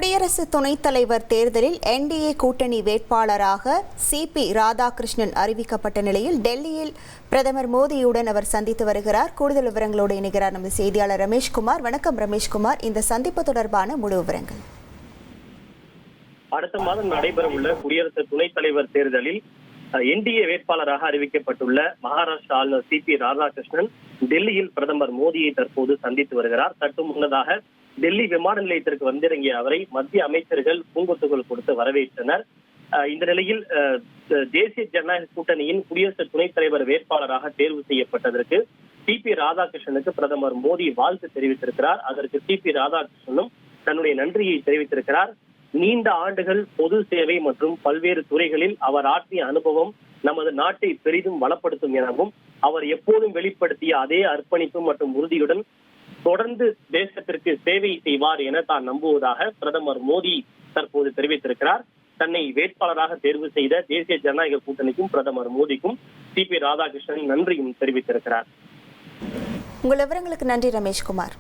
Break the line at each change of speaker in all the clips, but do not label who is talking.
குடியரசு துணைத் தலைவர் தேர்தலில் என்டிஏ கூட்டணி வேட்பாளராக சிபி ராதாகிருஷ்ணன் அறிவிக்கப்பட்ட நிலையில் டெல்லியில் பிரதமர் மோடியுடன் அவர் சந்தித்து வருகிறார். கூடுதல் விவரங்களோடு இணைகிறார் நமது செய்தியாளர் ரமேஷ்குமார். வணக்கம் ரமேஷ்குமார், இந்த சந்திப்பு தொடர்பான முழு விவரங்கள்.
அடுத்த மாதம் நடைபெறவுள்ள குடியரசு துணைத் தலைவர் தேர்தலில் என்டிஏ வேட்பாளராக அறிவிக்கப்பட்டுள்ள மகாராஷ்டிரா ஆளுநர் சிபி ராதாகிருஷ்ணன் டெல்லியில் பிரதமர் மோடியை தற்போது சந்தித்து வருகிறார். சற்று முன்னதாக டெல்லி விமான நிலையத்திற்கு வந்திறங்கிய அவரை மத்திய அமைச்சர்கள் பூங்கொத்துகள் கொடுத்து வரவேற்றனர். இந்த நிலையில் தேசிய ஜனநாயக கூட்டணியின் குடியரசு துணைத் தலைவர் வேட்பாளராக தேர்வு செய்யப்பட்டதற்கு சிபி ராதாகிருஷ்ணனுக்கு பிரதமர் மோடி வாழ்த்து தெரிவித்திருக்கிறார். அதற்கு சிபி ராதாகிருஷ்ணனும் தன்னுடைய நன்றியை தெரிவித்திருக்கிறார். நீண்ட ஆண்டுகள் பொது சேவை மற்றும் பல்வேறு துறைகளில் அவர் ஆற்றிய அனுபவம் நமது நாட்டை பெரிதும் வளப்படுத்தும் எனவும் அவர் எப்போதும் வெளிப்படுத்திய அதே அர்ப்பணிப்பு மற்றும் உறுதியுடன் தொடர்ந்து தேசத்திற்கு சேவை செய்வார் என தான் நம்புவதாக பிரதமர் மோடி தற்போது தெரிவித்திருக்கிறார். தன்னை வேட்பாளராக தேர்வு செய்த தேசிய ஜனநாயக கூட்டணிக்கும் பிரதமர் மோடிக்கும் சிபி ராதாகிருஷ்ணன் நன்றியும் தெரிவித்திருக்கிறார்.
உங்கள் விவரங்களுக்கு நன்றி ரமேஷ்குமார்.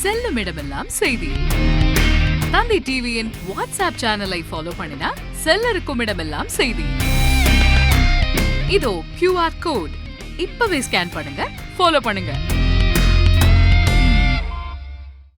செல்லும் இடமெல்லாம் செய்தி. தந்தை டிவியின் வாட்ஸ்அப் சேனலை ஃபாலோ பண்ணினா செல்ல இருக்கும் இடமெல்லாம் செய்தி. இதோ QR கோட் இப்பவே ஸ்கேன் பண்ணுங்க, ஃபாலோ பண்ணுங்க.